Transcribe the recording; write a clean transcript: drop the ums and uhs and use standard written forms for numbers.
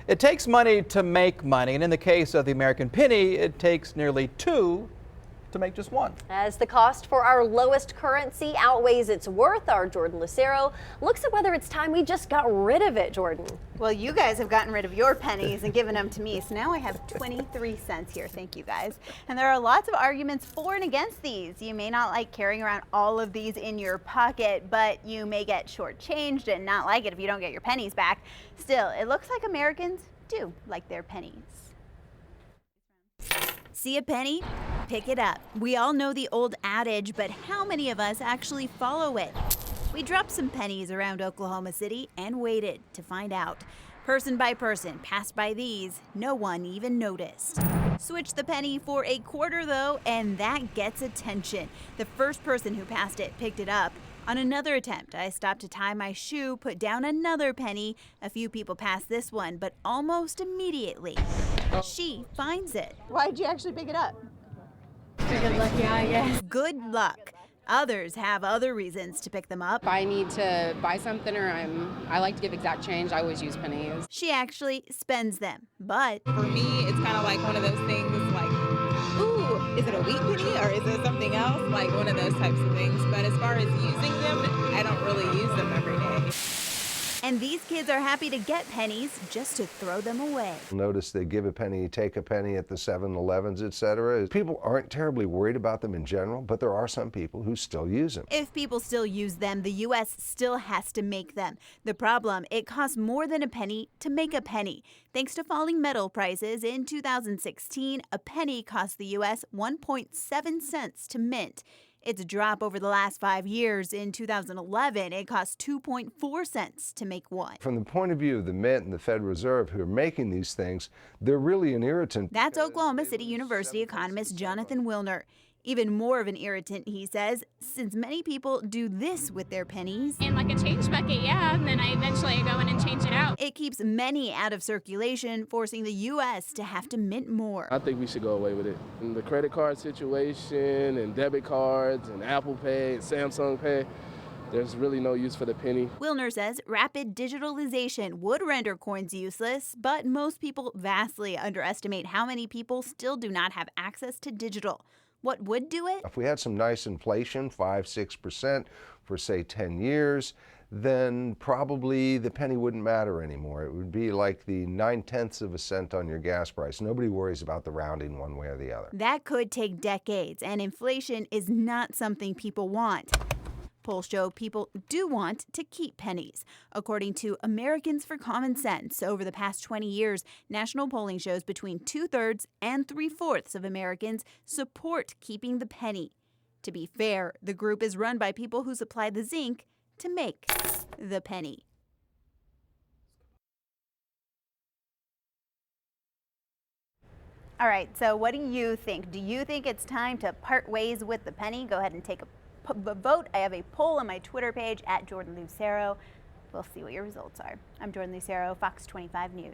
It takes money to make money, and in the case of the American penny, it takes nearly two to make just one. As the cost for our lowest currency outweighs its worth, our Jordan Lucero looks at whether it's time we just got rid of it, Jordan. Well, you guys have gotten rid of your pennies and given them to me, so now I have 23 cents here. Thank you, guys. And there are lots of arguments for and against these. You may not like carrying around all of these in your pocket, but you may get shortchanged and not like it if you don't get your pennies back. Still, it looks like Americans do like their pennies. See a penny? Pick it up. We all know the old adage, but how many of us actually follow it? We dropped some pennies around Oklahoma City and waited to find out. Person by person passed by these. No one even noticed. Switch the penny for a quarter, though, and that gets attention. The first person who passed it picked it up. On another attempt, I stopped to tie my shoe, put down another penny. A few people passed this one, but almost immediately, she finds it. Why'd you actually pick it up? Good luck, yeah, I guess. Good luck. Others have other reasons to pick them up. If I need to buy something or I like to give exact change, I always use pennies. She actually spends them, but For me, it's kind of like one of those things like, ooh, is it a wheat penny or is it something else? Like one of those types of things. But as far as using them, I don't really use them every day. and these kids are happy to get pennies just to throw them away. Notice they give a penny, take a penny at the 7-Elevens, etc. People aren't terribly worried about them in general, but there are some people who still use them. If people still use them, the U.S. still has to make them. The problem, it costs more than a penny to make a penny. Thanks to falling metal prices, in 2016, a penny cost the U.S. 1.7 cents to mint. It's a drop over the last 5 years. In 2011, it cost 2.4 cents to make one. From the point of view of the Mint and the Federal Reserve who are making these things, they're really an irritant. That's Oklahoma City University economist Jonathan Wilner. Even more of an irritant, he says, since many people do this with their pennies. In like a change bucket, yeah, and then I eventually go in and change it out. It keeps many out of circulation, forcing the U.S. to have to mint more. I think we should go away with it. And the credit card situation and debit cards and Apple Pay and Samsung Pay, there's really no use for the penny. Wilner says rapid digitalization would render coins useless, but most people vastly underestimate how many people still do not have access to digital. What would do it? If we had some nice inflation, 5-6% for say 10 years, then probably the penny wouldn't matter anymore. It would be like the 9/10 of a cent on your gas price. Nobody worries about the rounding one way or the other. That could take decades, and inflation is not something people want. Polls show people do want to keep pennies. According to Americans for Common Sense, over the past 20 years, national polling shows between 2/3 and 3/4 of Americans support keeping the penny. To be fair, the group is run by people who supply the zinc to make the penny. All right, so what do you think? Do you think it's time to part ways with the penny? Go ahead and take a vote. I have a poll on my Twitter page at Jordan Lucero. We'll see what your results are. I'm Jordan Lucero, Fox 25 News.